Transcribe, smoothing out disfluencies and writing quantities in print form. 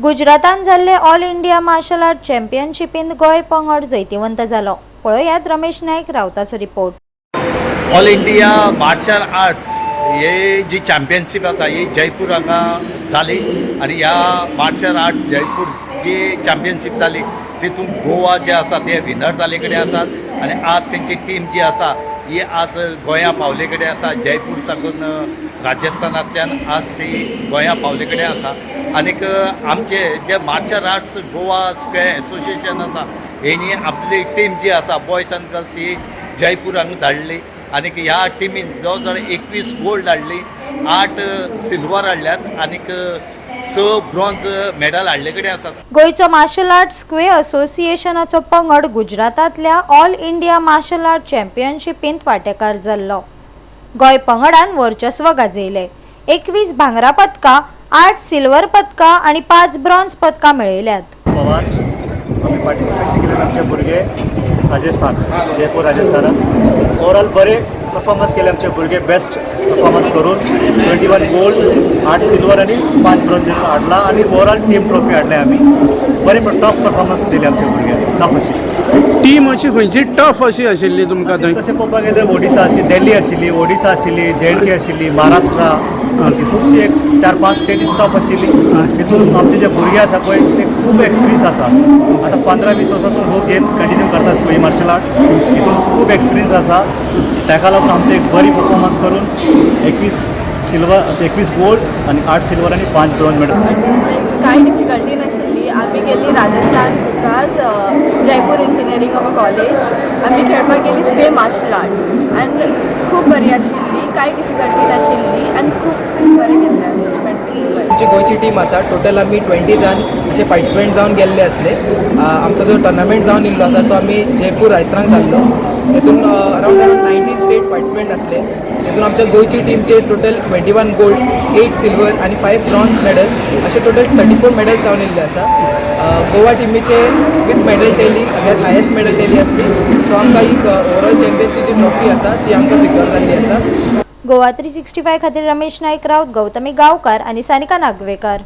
गुजरातान जाल्ले all India martial art चॅम्पियनशिपींत गोंय पंगड जैतिवंत जालो। पळयात रमेश नायक रावताचो report. All India martial arts हे जी चॅम्पियनशीप आसा ही जयपूर हांगा जाली आनी ह्या मार्शल आर्ट जयपूर जी चॅम्पियनशीप जाली तितून गोवा जे आसा ते विनर जाले कडेन आसात आनी आज तेंची टीम जी आसा ही आज गोंया पावले कडेन आसा। जयपूर साकून राजस्थानांतल्यान आज ती गोंया पावले कडेन आसा। आनीक आमचे जे martial arts Goa square association आसा हेणी आपली टीम जी आसा बॉयज आनी गर्ल्स ही जयपूर हांगा धाडली आनीक ह्या टिमीन जवळ जवळ 21 गोल्ड हाडली, 8 सिल्वर हाडल्यात आनीक 6 ब्रॉन्झ मेडल हाडले कडेन आसात। गोंयचो मार्शल आर्ट स्क्वेअर असोसिएशनाचो पंगड गुजरातांतल्या ऑल इंडिया मार्शल आर्ट चॅम्पियनशिपींत वांटेकार जाल्लो। गोंय पंगडान वर्चस्व गाजयले। 21 भांगरा पदकां, 8 सिल्वर पदकां आनी 5 ब्रॉन्झ पदकां मेळयल्यात। पवार आम्ही पार्टिसिपेशन केले आमचे भुरगे राजस्थान जयपूर राजस्थानात ओवरऑल बरे परफॉर्मन्स केले आमचे भुरगे बेस्ट परफॉर्मन्स करून 21 गोल्ड 8 सिल्वर आणि 5 ब्रॉन्झ हाडला आणि ओवरऑल टीम ट्रॉफी हाडले आम्ही बरे टफ परफॉर्मन्स दिले आमचे भुरगे टफ अशी टीम अशी खंयची टफ अशी आशिल्ली तुमकां थंय? तशें पळोवपाक गेल्यार ओडिसा आशिल्ली, दिल्ली आशिल्ली, ओडिसा आशिल्ली, JNK आशिल्ली, महाराष्ट्रा अशी खुबशी एक 4-5 स्टेटी टफ आशिल्ली। तितून आमचे जे भुरगे आसा पळय ते खूब एक्सपिरियन्स आसा। आतां 15-20 वर्सांसून हो गेम्स कंटिन्यू करता स्क्वेअर मार्शल आर्ट्स तितून खूब एक्सपिरियन्स आसा। ताका लागून आमचे एक बरी परफॉर्मन्स करून 21 सिल्वर 21 गोल्ड आणि 8 सिल्वर आणि 5 ब्रॉन्झ मेडल। कांय डिफिकल्टी नाशिल्ली। आमी गेली Rajasthan because Jaipur engineering of college आमी खेळपाक गेली स्क्वेअर मार्शल आर्ट आनी खूब बरी आशिल्ली, कांय डिफिकल्टी नाशिल्ली आनी खूब बरें गेल्लें अरेंजमेंट। आमची गोंयची टीम आसा टोटल आमी 20 जाण असे पार्टिसिपेंट जावन गेल्ले असले। आमचो जो टुर्नामेंट जावन येयल्लो आसा तो आमी जयपूर राजस्थानाक जाल्लो। तेतून अरावंड 19 स्टेट्स पार्टिसिपेंट असले। तेतून आमच्या गोंयची टीमचे टोटल 21 गोल्ड 8 सिल्वर आणि 5 ब्रॉन्झ मेडल असे टोटल 34 मेडल्स जावन येयल्ले आसा। गोवा टिमीचे विथ मेडल टेली सगळ्यात हायेस्ट मेडल टेली असली। सो आमकां ही ओवरऑल चॅम्पियनशिपची ट्रॉफी आसा ती आमकां सिक्युअर जाल्ली आसा। गोवा 365 खातीर रमेश नायक रावत, गौतमी गांवकार आनी सानिका नागवेकर।